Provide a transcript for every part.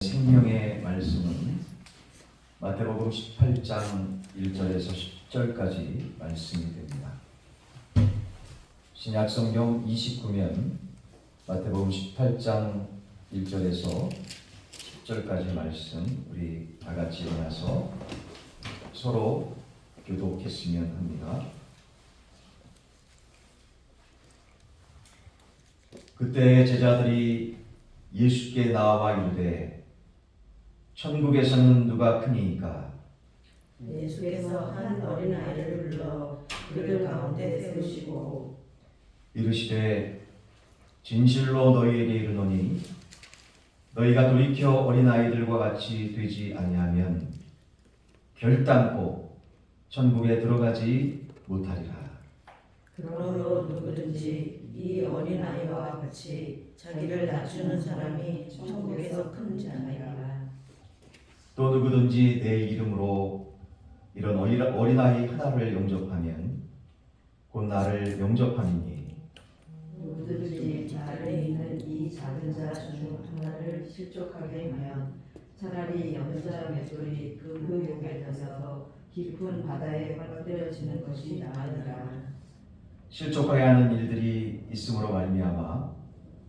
생명의 말씀은 마태복음 18장 1절에서 10절까지 말씀이 됩니다. 신약성경 29면 마태복음 18장 1절에서 10절까지 말씀 우리 다 같이 일어나서 서로 교독했으면 합니다. 그때 제자들이 예수께 나와 이르되 천국에서는 누가 크니이까? 예수께서 한 어린아이를 불러 그들 가운데 세우시고 이르시되 진실로 너희에게 이르노니 너희가 돌이켜 어린아이들과 같이 되지 아니하면 결단코 천국에 들어가지 못하리라. 그러므로 누구든지 이 어린아이와 같이 자기를 낮추는 사람이 천국에서 큰 자니라. 또 누구든지 내 이름으로 이런 어린아이 하나를 영접하면 곧 나를 영접함이니 누구든지 나를 있는 이 작은 자 중 하나를 실족하게 하면 차라리 연자 맷돌이 그 목에 던져서 깊은 바다에 빠뜨려지는 것이 나으니라. 실족하게 하는 일들이 있음으로 말미암아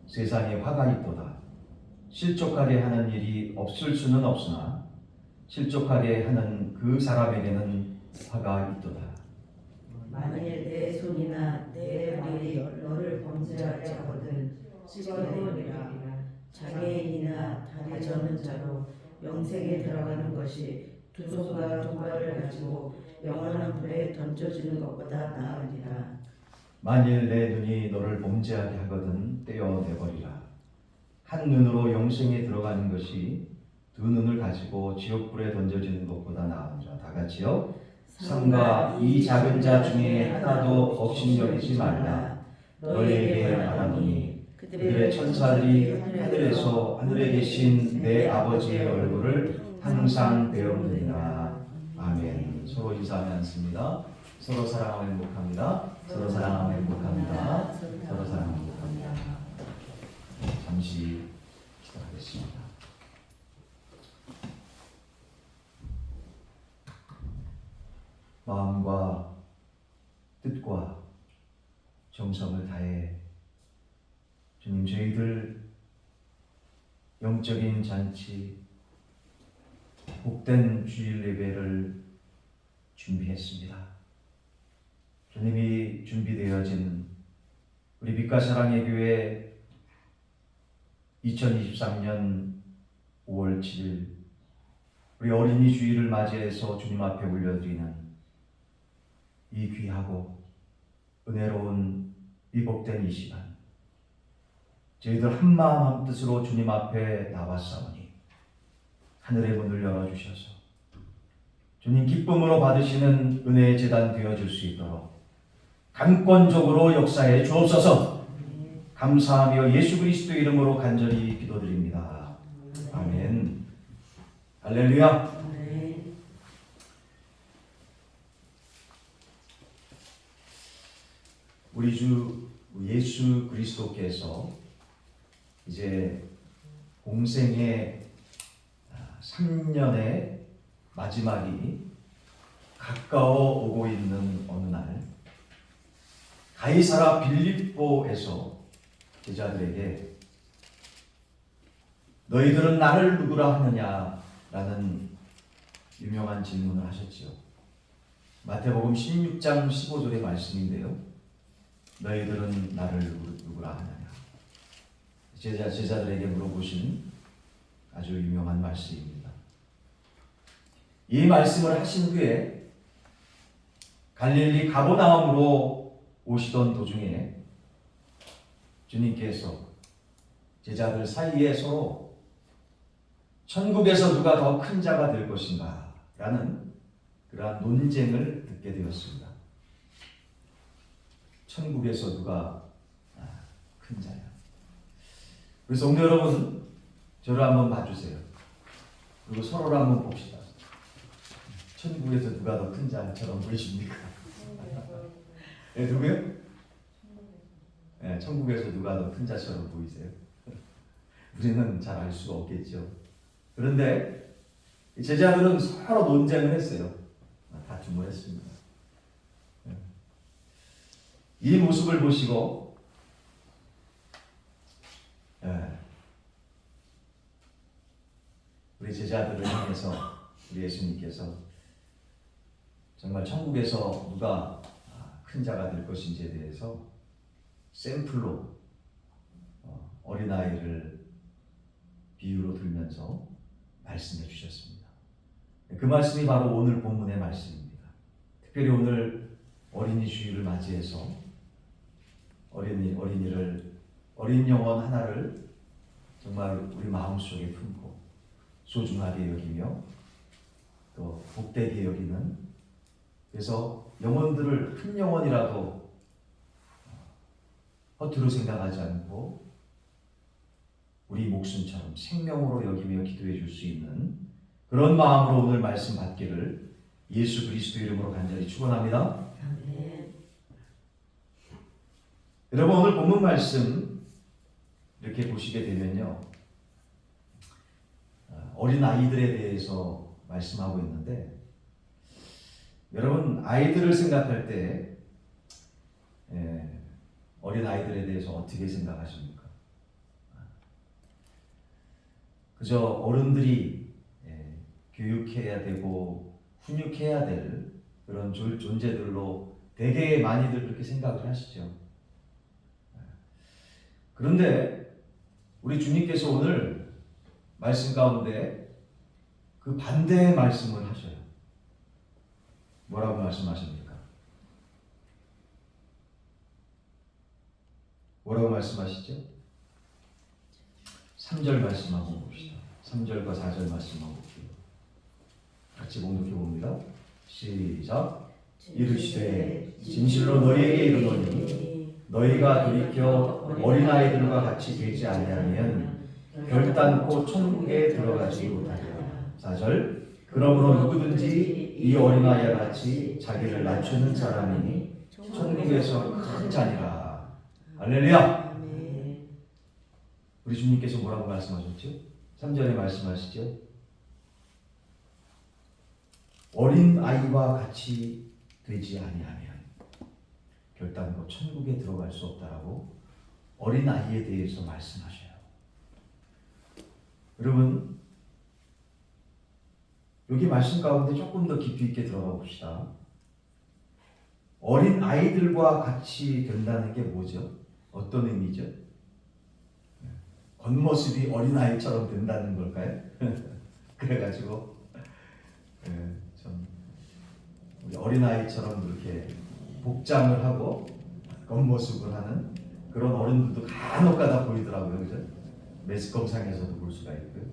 세상에 화가 있도다. 실족하게 하는 일이 없을 수는 없으나 실족하게 하는 그 사람에게는 화가 있도다. 만일 내 손이나 내 발이 너를 범죄하게 하거든 씻어내리라. 장애인이나 다리 저는 자로 영생에 들어가는 것이 두 손과 두 발을 가지고 영원한 불에 던져지는 것보다 나으니라. 만일 내 눈이 너를 범죄하게 하거든 떼어내버리라. 한 눈으로 영생에 들어가는 것이 두 눈을 가지고 지옥불에 던져지는 것보다 나으니라. 다 같이요. 삼가 이 작은 자 중에 하나도 업신여기지 말라. 너희에게 말하노니 그들의 천사들이 하늘에서 하늘에 계신 내 아버지의 얼굴을 항상 배우느니라. 아멘. 서로 인사하면 않습니다. 서로 사랑하며 행복합니다. 서로 사랑하며 행복합니다. 서로 사랑하며 행복합니다. 잠시 기도하겠습니다. 마음과 뜻과 정성을 다해 주님, 저희들 영적인 잔치 복된 주일 예배를 준비했습니다. 주님이 준비되어진 우리 빛과 사랑의 교회 2023년 5월 7일 우리 어린이 주일을 맞이해서 주님 앞에 올려드리는 이 귀하고 은혜로운 이 복된 이 시간, 저희들 한마음 한뜻으로 주님 앞에 나왔사오니 하늘의 문을 열어주셔서 주님 기쁨으로 받으시는 은혜의 제단 되어줄 수 있도록 강권적으로 역사해 주옵소서. 감사하며 예수 그리스도 이름으로 간절히 기도드립니다. 아멘. 할렐루야. 우리 주 예수 그리스도께서 이제 공생의 3년의 마지막이 가까워 오고 있는 어느 날 가이사라 빌립보에서 제자들에게 너희들은 나를 누구라 하느냐라는 유명한 질문을 하셨지요. 마태복음 16장 15절의 말씀인데요. 너희들은 나를 누구라 하느냐. 제자들에게 물어보신 아주 유명한 말씀입니다. 이 말씀을 하신 후에 갈릴리 가버나움으로 오시던 도중에 주님께서 제자들 사이에 서로 천국에서 누가 더 큰 자가 될 것인가 라는 그러한 논쟁을 듣게 되었습니다. 천국에서 누가 큰 자냐. 그래서 오늘 여러분 저를 한번 봐주세요. 그리고 서로를 한번 봅시다. 천국에서 누가 더 큰 자처럼 보이십니까? 네, 누구요? 네, 천국에서 누가 더 큰 자처럼 보이세요? 우리는 잘 알 수가 없겠죠. 그런데 이 제자들은 서로 논쟁을 했어요. 다툼을 했습니다. 이 모습을 보시고 우리 제자들을 향해서 우리 예수님께서 정말 천국에서 누가 큰 자가 될 것인지에 대해서 샘플로 어린아이를 비유로 들면서 말씀해 주셨습니다. 그 말씀이 바로 오늘 본문의 말씀입니다. 특별히 오늘 어린이 주일을 맞이해서 어린 영혼 하나를 정말 우리 마음속에 품고 소중하게 여기며 또 복되게 여기는, 그래서 영혼들을 큰 영혼이라도 허투루 생각하지 않고 우리 목숨처럼 생명으로 여기며 기도해 줄 수 있는 그런 마음으로 오늘 말씀 받기를 예수 그리스도 이름으로 간절히 축원합니다. 아멘. 여러분, 오늘 본문 말씀 이렇게 보시게 되면요, 어린 아이들에 대해서 말씀하고 있는데, 여러분 아이들을 생각할 때 어린 아이들에 대해서 어떻게 생각하십니까? 그저 어른들이 교육해야 되고 훈육해야 될 그런 존재들로 되게 많이들 그렇게 생각을 하시죠. 그런데 우리 주님께서 오늘 말씀 가운데 그 반대의 말씀을 하셔요. 뭐라고 말씀하십니까? 뭐라고 말씀하시죠? 3절 말씀하고 봅시다. 3절과 4절 말씀하고 볼게요. 같이 봉독해 봅니다. 시작. 이르시되 진실로 너희에게 이르노니 너희가 돌이켜 어린아이들과 같이 되지 아니하면 결단코 천국에 들어가지 못하리라. 4절. 그러므로 누구든지 이 어린아이와 같이 자기를 낮추는 사람이니 천국에서 큰 자니라. 할렐루야. 우리 주님께서 뭐라고 말씀하셨죠? 3절에 말씀하시죠. 어린아이와 같이 되지 아니하면 결단코 천국에 들어갈 수 없다라고 어린아이에 대해서 말씀하셔요. 여러분, 여기 말씀 가운데 조금 더 깊이 있게 들어가 봅시다. 어린아이들과 같이 된다는 게 뭐죠? 어떤 의미죠? 겉모습이 어린아이처럼 된다는 걸까요? 그래가지고 좀 우리 어린아이처럼 이렇게 복장을 하고 겉모습을 하는 그런 어른들도 간혹가다 보이더라고요. 그죠? 매스컴상에서도 볼 수가 있고요.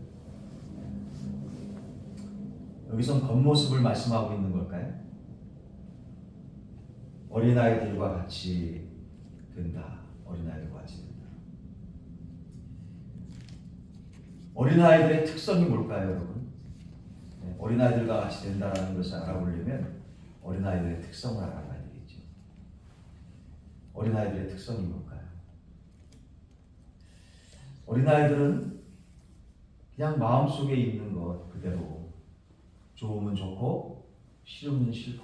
여기선 겉모습을 말씀하고 있는 걸까요? 어린아이들과 같이 된다. 어린아이들과 같이 된다. 어린아이들의 특성이 뭘까요, 여러분? 어린아이들과 같이 된다는 것을 알아보려면 어린아이들의 특성을 알아봐야 되겠죠. 어린아이들의 특성이 뭘까요? 어린아이들은 그냥 마음속에 있는 것 그대로, 좋으면 좋고 싫으면 싫고,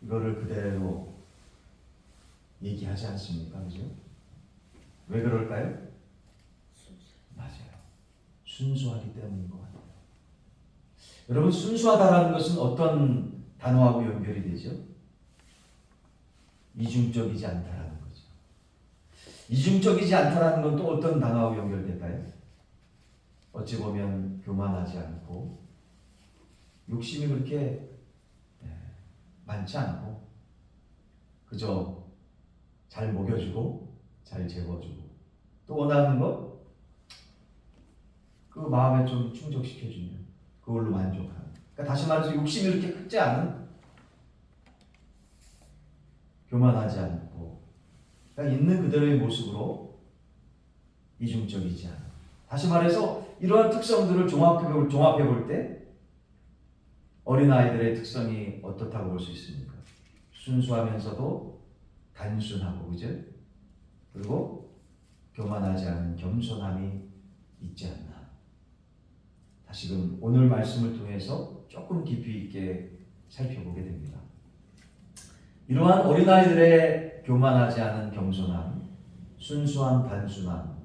이거를 그대로 얘기하지 않습니까? 그죠? 왜 그럴까요? 맞아요. 순수하기 때문인 것 같아요. 여러분, 순수하다라는 것은 어떤 단어하고 연결이 되죠? 이중적이지 않다라는 거죠. 이중적이지 않다라는 건 또 어떤 단어하고 연결될까요? 어찌 보면 교만하지 않고 욕심이 그렇게 많지 않고 그저 잘 먹여주고 잘 재워주고 또 원하는 것 그 마음에 좀 충족시켜주면 그걸로 만족하는, 그러니까 다시 말해서 욕심이 이렇게 크지 않은, 교만하지 않고, 그러니까 있는 그대로의 모습으로 이중적이지 않은, 다시 말해서 이러한 특성들을 종합해 볼 때 어린아이들의 특성이 어떻다고 볼 수 있습니까? 순수하면서도 단순하고, 그죠? 그리고 교만하지 않은 겸손함이 있지 않나. 다시금 오늘 말씀을 통해서 조금 깊이 있게 살펴보게 됩니다. 이러한 어린아이들의 교만하지 않은 겸손함, 순수한 단순함,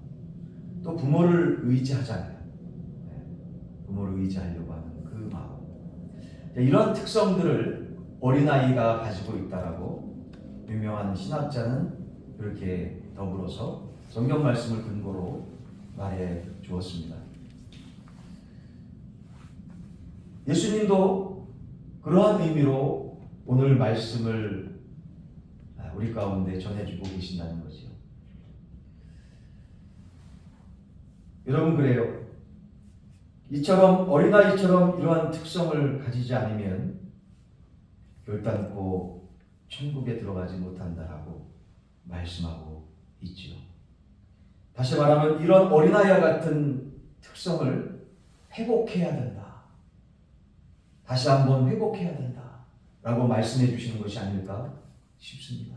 또 부모를 의지하잖아요. 부모를 의지하려고 하는 그 마음. 이런 특성들을 어린아이가 가지고 있다라고 유명한 신학자는 그렇게 더불어서 성경 말씀을 근거로 말해 주었습니다. 예수님도 그러한 의미로 오늘 말씀을 우리 가운데 전해주고 계신다는 거죠. 여러분 그래요. 이처럼 어린아이처럼 이러한 특성을 가지지 않으면 결단코 천국에 들어가지 못한다라고 말씀하고 있지요. 다시 말하면 이런 어린아이와 같은 특성을 회복해야 된다. 다시 한번 회복해야 된다. 라고 말씀해 주시는 것이 아닐까 싶습니다.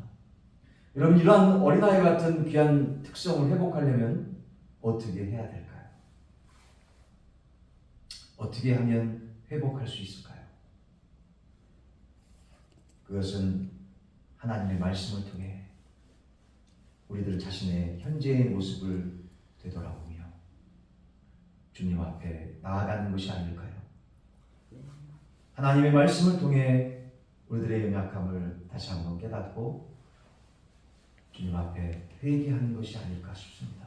여러분 이러한 어린아이 같은 귀한 특성을 회복하려면 어떻게 해야 될까요? 어떻게 하면 회복할 수 있을까요? 그것은 하나님의 말씀을 통해 우리들 자신의 현재의 모습을 되돌아보며 주님 앞에 나아가는 것이 아닐까요? 하나님의 말씀을 통해 우리들의 연약함을 다시 한번 깨닫고 주님 앞에 회개하는 것이 아닐까 싶습니다.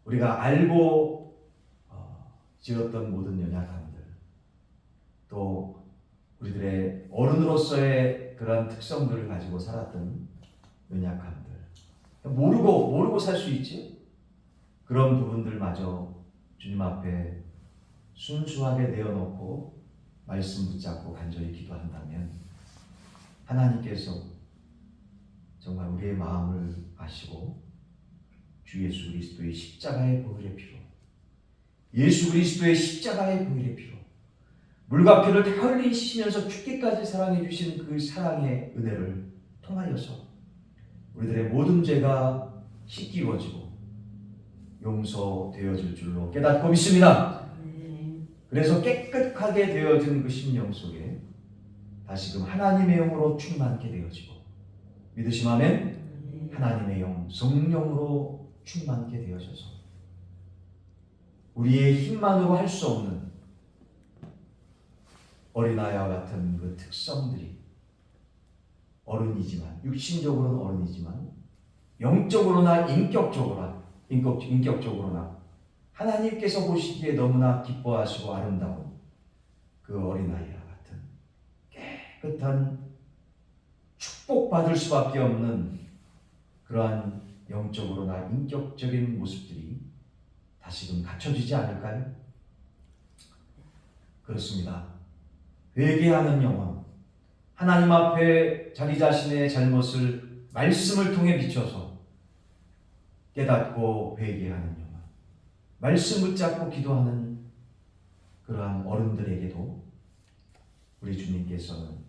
우리가 알고 지었던 모든 연약함들, 또 우리들의 어른으로서의 그런 특성들을 가지고 살았던 연약함들, 모르고 살 수 있지? 그런 부분들마저 주님 앞에 순수하게 내어놓고 말씀 붙잡고 간절히 기도한다면 하나님께서 정말 우리의 마음을 아시고 주 예수 그리스도의 십자가의 보혈의 피로, 예수 그리스도의 십자가의 보혈의 피로 물과 피를 다 흘리시면서 죽기까지 사랑해 주신 그 사랑의 은혜를 통하여서 우리들의 모든 죄가 씻기워지고 용서되어질 줄로 깨닫고 믿습니다. 그래서 깨끗하게 되어진 그 심령 속에 다시금 하나님의 영으로 충만케 되어지고, 믿으시면 하나님의 영, 성령으로 충만케 되어져서 우리의 힘만으로 할 수 없는 어린아이와 같은 그 특성들이 어른이지만, 육신적으로는 어른이지만 영적으로나 인격적으로나 하나님께서 보시기에 너무나 기뻐하시고 아름다운 그 어린아이와 같은 깨끗한 축복받을 수밖에 없는 그러한 영적으로나 인격적인 모습들이 다시금 갖춰지지 않을까요? 그렇습니다. 회개하는 영혼, 하나님 앞에 자기 자신의 잘못을 말씀을 통해 비춰서 깨닫고 회개하는 영혼, 말씀 붙잡고 기도하는 그러한 어른들에게도 우리 주님께서는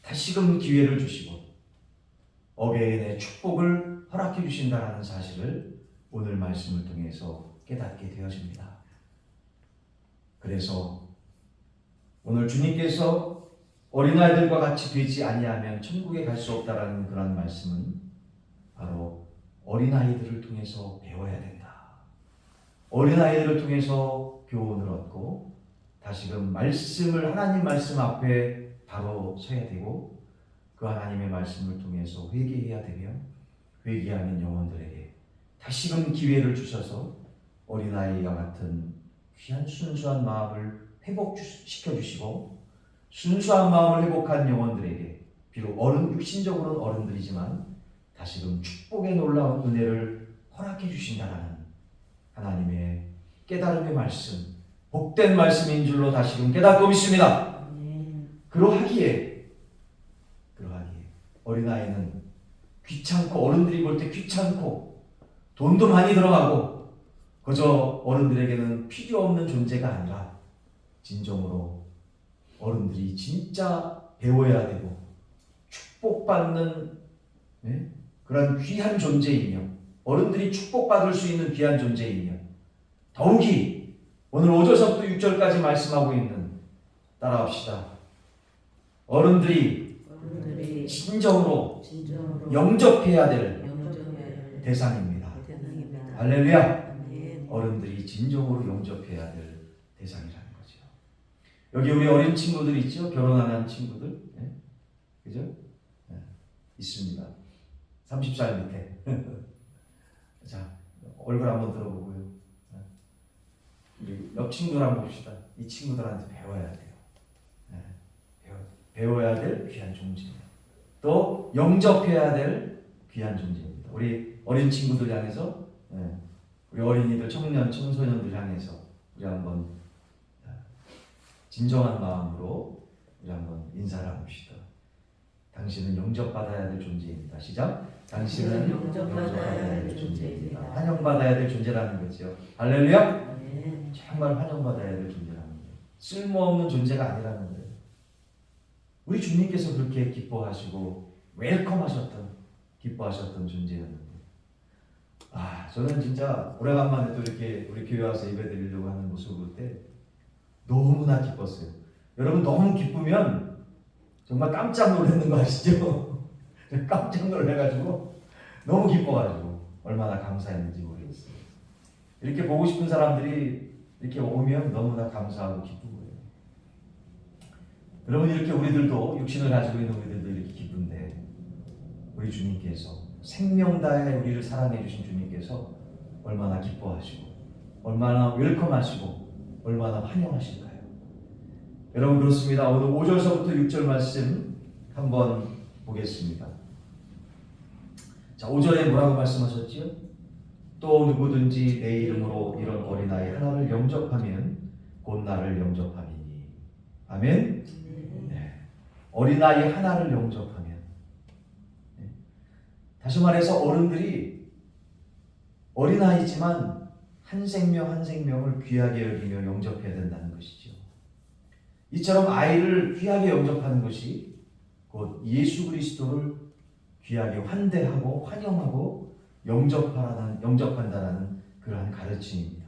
다시금 기회를 주시고 어게인의 축복을 허락해 주신다는 사실을 오늘 말씀을 통해서 깨닫게 되어집니다. 그래서 오늘 주님께서 어린아이들과 같이 되지 아니하면 천국에 갈 수 없다라는 그런 말씀은 바로 어린아이들을 통해서 배워야 된다. 어린아이들을 통해서 교훈을 얻고 다시금 말씀을, 하나님 말씀 앞에 바로 서야 되고 그 하나님의 말씀을 통해서 회개해야 되며 회개하는 영혼들에게 다시금 기회를 주셔서 어린아이와 같은 귀한 순수한 마음을 회복시켜 주시고 순수한 마음을 회복한 영혼들에게 비록 육신적으로는 어른들이지만 다시금 축복의 놀라운 은혜를 허락해 주신다라는 하나님의 깨달음의 말씀, 복된 말씀인 줄로 다시금 깨닫고 믿습니다. 그러하기에 어린아이는 귀찮고, 어른들이 볼 때 귀찮고 돈도 많이 들어가고 그저 어른들에게는 필요 없는 존재가 아니라 진정으로 어른들이 진짜 배워야 되고 축복받는 그런 귀한 존재이며 어른들이 축복받을 수 있는 귀한 존재이며 더욱이 오늘 5절서부터 6절까지 말씀하고 있는, 따라합시다. 어른들이 진정으로 영접해야 될 대상입니다. 할렐루야. 어른들이 진정으로 영접해야 될 대상이라는 거죠. 여기 우리 어린 친구들 있죠? 결혼 안 한 친구들, 네? 그죠? 네. 있습니다. 30살 밑에. 자, 얼굴 한번 들어보고요. 네. 우리 옆 친구들 한번 봅시다. 이 친구들한테 배워야 돼요. 네. 배워야 될 귀한 존재입니다. 또 영접해야 될 귀한 존재입니다. 우리 어린 친구들 향해서, 네. 우리 어린이들, 청년, 청소년들 향해서 우리 한번 진정한 마음으로 우리 한번 인사를 해봅시다. 당신은 영접받아야 될 존재입니다. 시작. 당신은 영접받아야 될 존재입니다. 환영받아야 될 존재라는 거죠. 할렐루야. 정말 환영받아야 될 존재라는 거예요. 쓸모없는 존재가 아니라는 거예요. 우리 주님께서 그렇게 기뻐하시고 웰컴하셨던, 기뻐하셨던 존재였는데, 저는 진짜 오래간만에 또 이렇게 우리 교회 와서 예배 드리려고 하는 모습을 볼 때 너무나 기뻤어요. 여러분, 너무 기쁘면 정말 깜짝 놀라는 거 아시죠? 깜짝 놀래가지고 너무 기뻐가지고 얼마나 감사했는지 모르겠어요. 이렇게 보고 싶은 사람들이 이렇게 오면 너무나 감사하고 기쁜 거예요. 여러분, 이렇게 우리들도, 육신을 가지고 있는 우리들도 이렇게 기쁜데, 우리 주님께서, 생명 다해 우리를 사랑해 주신 주님께서 얼마나 기뻐하시고 얼마나 웰컴하시고 얼마나 환영하실까요? 여러분, 그렇습니다. 오늘 5절서부터 6절 말씀 한번 보겠습니다. 자, 5절에 뭐라고 말씀하셨지요? 또 누구든지 내 이름으로 이런 어린아이 하나를 영접하면 곧 나를 영접함이니. 아멘. 네. 어린아이 하나를 영접하면, 네. 다시 말해서 어른들이 어린아이지만 한 생명 한 생명을 귀하게 여기며 영접해야 된다는 것이죠. 이처럼 아이를 귀하게 영접하는 것이 곧 예수 그리스도를 귀하게 환대하고 환영하고 영접한다는 그러한 가르침입니다.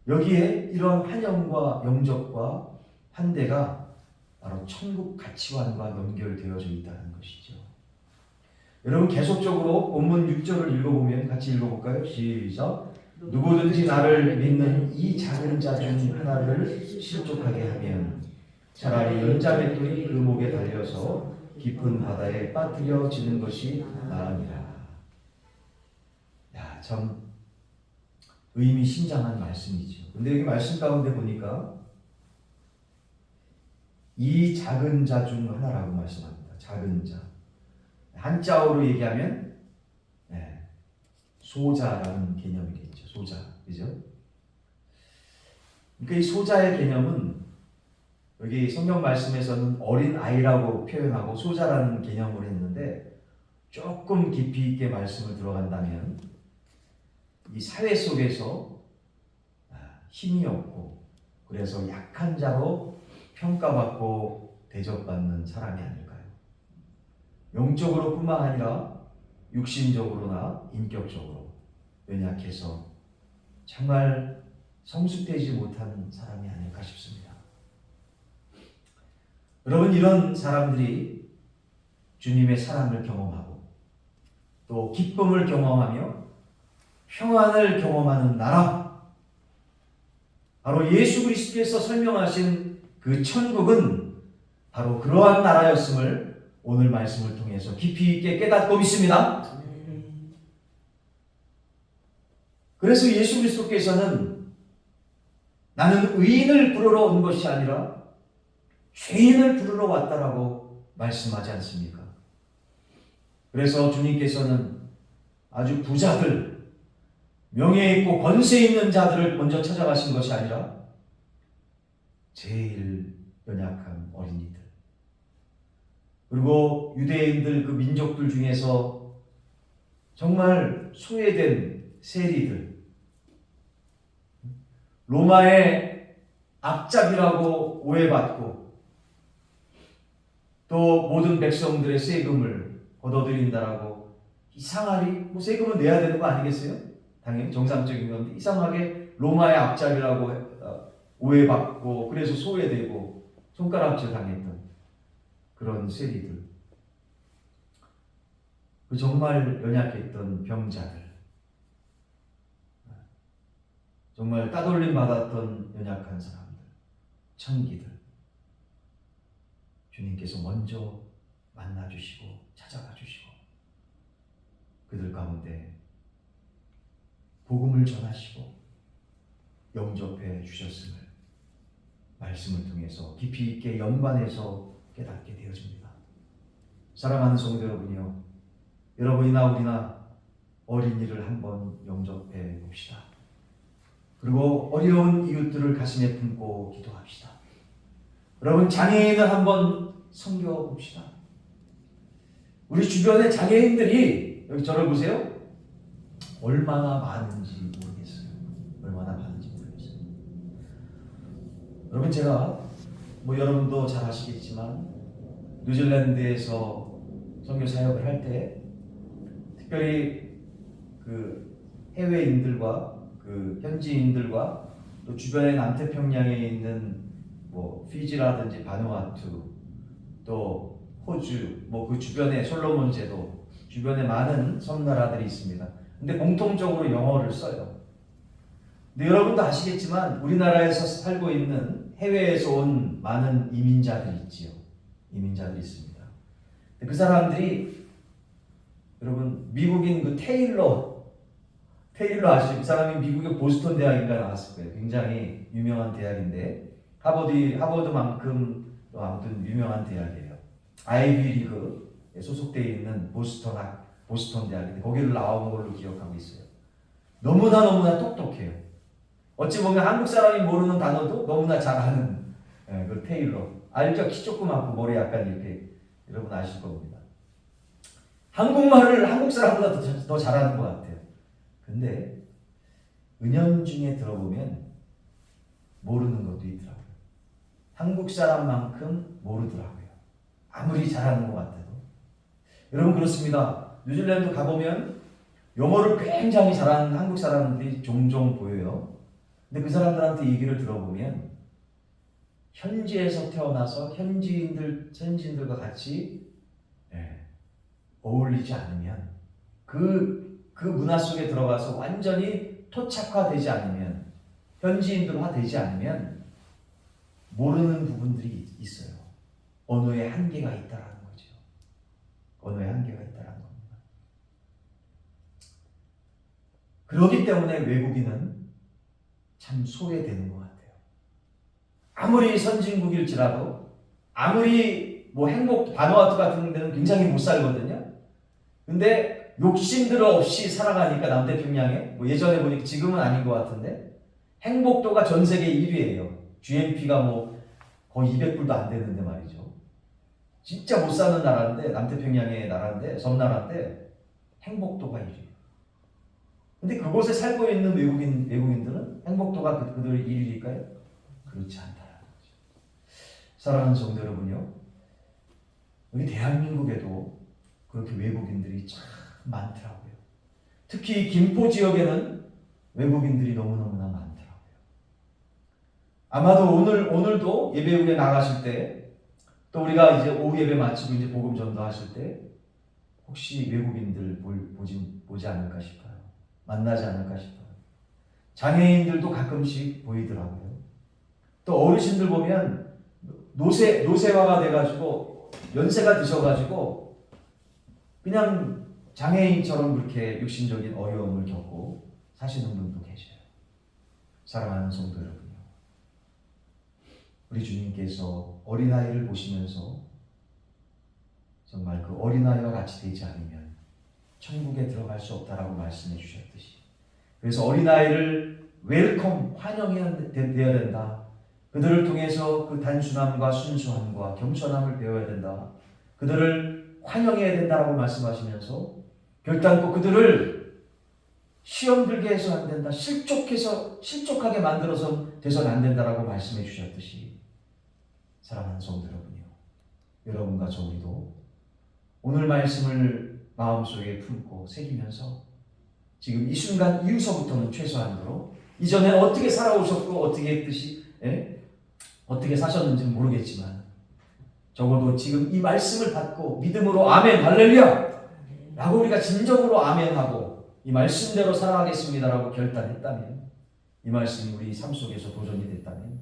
여기에 이런 환영과 영접과 환대가 바로 천국 가치관과 연결되어져 있다는 것이죠. 여러분, 계속적으로 본문 6절을 읽어보면 같이 읽어볼까요? 시작. 누구든지 나를 믿는 이 작은 자 중 하나를 실족하게 하면 차라리 연자맷돌이 그 목에 달려서 깊은 바다에 빠뜨려지는 것이 나으니라. 야, 참 의미심장한 말씀이죠. 근데 여기 말씀 가운데 보니까 이 작은 자 중 하나라고 말씀합니다. 작은 자. 한자어로 얘기하면 소자라는 개념이겠죠. 소자, 그죠? 그러니까 이 소자의 개념은 여기 성경 말씀에서는 어린 아이라고 표현하고 소자라는 개념으로 했는데, 조금 깊이 있게 말씀을 들어간다면 이 사회 속에서 힘이 없고 그래서 약한 자로 평가받고 대접받는 사람이 아닐까요? 영적으로 뿐만 아니라 육신적으로나 인격적으로 연약해서 정말 성숙되지 못한 사람이 아닐까 싶습니다. 여러분, 이런 사람들이 주님의 사랑을 경험하고 또 기쁨을 경험하며 평안을 경험하는 나라, 바로 예수 그리스도께서 설명하신 그 천국은 바로 그러한 나라였음을 오늘 말씀을 통해서 깊이 있게 깨닫고 믿습니다. 그래서 예수 그리스도께서는 나는 의인을 부르러 온 것이 아니라 죄인을 부르러 왔다라고 말씀하지 않습니까? 그래서 주님께서는 아주 부자들, 명예 있고 권세 있는 자들을 먼저 찾아가신 것이 아니라 제일 연약한 어린이들, 그리고 유대인들 그 민족들 중에서 정말 소외된 세리들, 로마의 앞잡이라고 오해받고 또 모든 백성들의 세금을 걷어들인다라고, 이상하리 뭐 세금을 내야 되는 거 아니겠어요? 당연히 정상적인 건데 이상하게 로마의 앞잡이라고 오해받고 그래서 소외되고 손가락질 당했던 그런 세리들, 그 정말 연약했던 병자들, 정말 따돌림 받았던 연약한 사람들, 청기들, 주님께서 먼저 만나주시고 찾아가 주시고 그들 가운데 복음을 전하시고 영접해 주셨음을 말씀을 통해서 깊이 있게 연관해서 깨닫게 되어집니다. 사랑하는 성도 여러분이요, 여러분이나 우리나 어린이를 한번 영접해 봅시다. 그리고 어려운 이웃들을 가슴에 품고 기도합시다. 여러분, 장애인을 한번 섬겨봅시다. 우리 주변의 장애인들이, 여기 저를 보세요, 얼마나 많은지 모르겠어요. 얼마나 많은지 모르겠어요. 여러분, 제가 여러분도 잘 아시겠지만 뉴질랜드에서 선교 사역을 할 때 특별히 그 해외인들과 그 현지인들과 또 주변의 남태평양에 있는 피지라든지 바누아투 또 호주 그 주변에 솔로몬 제도 주변에 많은 섬나라들이 있습니다. 근데 공통적으로 영어를 써요. 근데 여러분도 아시겠지만 우리나라에서 살고 있는 해외에서 온 많은 이민자들이 있지요. 이민자들이 있습니다. 그 사람들이 여러분 미국인 그 테일러 아시죠? 그 사람이 미국의 보스턴 대학인가 나왔을 거예요. 굉장히 유명한 대학인데 하버드만큼 아무튼 유명한 대학이에요. 아이비 리그에 소속되어 있는 보스턴 대학인데 거기를 나온 걸로 기억하고 있어요. 너무나 똑똑해요. 어찌 보면 한국 사람이 모르는 단어도 너무나 잘하는 그 테일러. 알죠? 키 조그맣고 머리 약간 이렇게 여러분 아실 겁니다. 한국말을 한국 사람보다 더 잘하는 것 같아요. 근데 은연중에 들어보면 모르는 것도 있더라고요. 한국 사람만큼 모르더라고요. 아무리 잘하는 것 같아도. 여러분 그렇습니다. 뉴질랜드 가보면 영어를 굉장히 잘하는 한국 사람들이 종종 보여요. 근데 그 사람들한테 얘기를 들어보면 현지에서 태어나서 현지인들과 같이 어울리지 않으면 그 문화 속에 들어가서 완전히 토착화되지 않으면 현지인들화 되지 않으면 모르는 부분들이 있어요. 언어의 한계가 있다라는 거죠. 언어의 한계가 있다라는 겁니다. 그렇기 때문에 외국인은 참 소외되는 것 같아요. 아무리 선진국일지라도 아무리 바누아투 같은 데는 굉장히 못 살거든요. 근데 욕심들 없이 살아가니까 남태평양에 예전에 보니까 지금은 아닌 것 같은데 행복도가 전 세계 1위예요. GNP가 거의 200불도 안 되는데 말이죠. 진짜 못 사는 나라인데 남태평양의 나라인데 섬나라인데 행복도가 1위예요. 근데 그곳에 살고 있는 외국인들은 행복도가 그들의 1위일까요? 그렇지 않다라는 거죠. 사랑하는 성도 여러분요, 우리 대한민국에도 그렇게 외국인들이 참 많더라고요. 특히 김포 지역에는 외국인들이 너무너무나 많더라고요. 아마도 오늘도 예배국에 나가실 때 또 우리가 이제 오후 예배 마치고 이제 복음 전도하실 때 혹시 외국인들 보지 않을까 싶어요. 만나지 않을까 싶어요. 장애인들도 가끔씩 보이더라고요. 또 어르신들 보면 노쇠화가 돼가지고 연세가 드셔가지고 그냥 장애인처럼 그렇게 육신적인 어려움을 겪고 사시는 분도 계셔요. 사랑하는 성도 여러분요, 우리 주님께서 어린아이를 보시면서 정말 그 어린아이와 같이 되지 않으면 천국에 들어갈 수 없다라고 말씀해 주셨듯이, 그래서 어린아이를 웰컴, 환영해야 된다. 그들을 통해서 그 단순함과 순수함과 겸손함을 배워야 된다. 그들을 환영해야 된다라고 말씀하시면서 결단코 그들을 시험 들게 해서 안 된다. 실족하게 만들어서 돼서는 안 된다라고 말씀해 주셨듯이, 사랑하는 성도 여러분이요, 여러분과 저희도 오늘 말씀을 마음속에 품고 새기면서 지금 이 순간 이후서부터는 최소한으로 이전에 어떻게 살아오셨고 어떻게 했듯이 어떻게 사셨는지는 모르겠지만 적어도 지금 이 말씀을 받고 믿음으로 아멘 할렐루야 라고 우리가 진정으로 아멘하고 이 말씀대로 살아가겠습니다라고 결단했다면, 이 말씀이 우리 삶 속에서 도전이 됐다면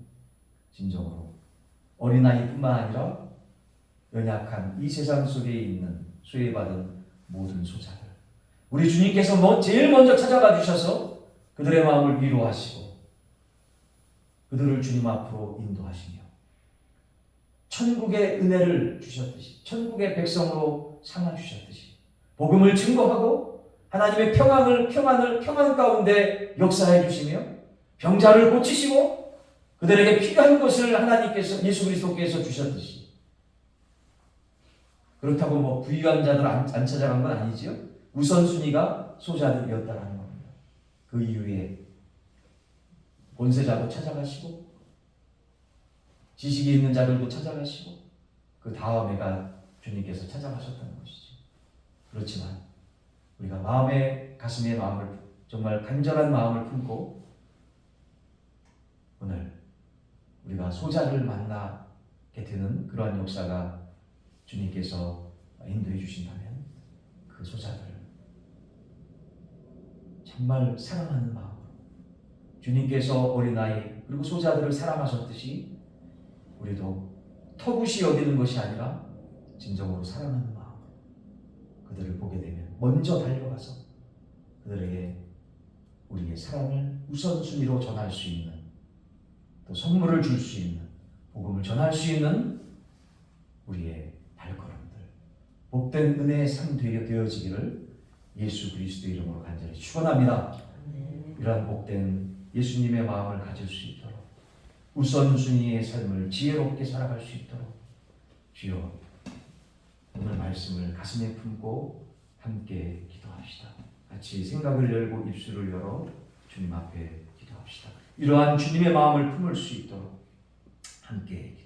진정으로 어린아이뿐만 아니라 연약한 이 세상 속에 있는 소외받은 모든 소자들, 우리 주님께서 제일 먼저 찾아가 주셔서 그들의 마음을 위로하시고 그들을 주님 앞으로 인도하시며 천국의 은혜를 주셨듯이, 천국의 백성으로 삼아 주셨듯이 복음을 증거하고 하나님의 평안 가운데 역사해 주시며 병자를 고치시고 그들에게 필요한 것을 하나님께서, 예수 그리스도께서 주셨듯이, 그렇다고 뭐 부유한 자들 안 찾아간 건 아니지요. 우선순위가 소자들이었다라는 겁니다. 그 이후에 권세자도 찾아가시고 지식이 있는 자들도 찾아가시고 그 다음에가 주님께서 찾아가셨다는 것이죠. 그렇지만 우리가 가슴에 마음을, 정말 간절한 마음을 품고 오늘 우리가 소자를 만나게 되는 그러한 역사가 주님께서 인도해 주신다면 그 소자들 정말 사랑하는 마음으로 주님께서 어린아이 그리고 소자들을 사랑하셨듯이 우리도 터부시 여기는 것이 아니라 진정으로 사랑하는 마음으로 그들을 보게 되면 먼저 달려가서 그들에게 우리의 사랑을 우선순위로 전할 수 있는, 또 선물을 줄 수 있는, 복음을 전할 수 있는 우리의 발걸음들, 복된 은혜의 삶 되어지기를 예수 그리스도의 이름으로 간절히 축원합니다. 이러한 복된 예수님의 마음을 가질 수 있도록 우선순위의 삶을 지혜롭게 살아갈 수 있도록 주여 오늘 말씀을 가슴에 품고 함께 기도합시다. 같이 생각을 열고 입술을 열어 주님 앞에 기도합시다. 이러한 주님의 마음을 품을 수 있도록 함께 기도합시다.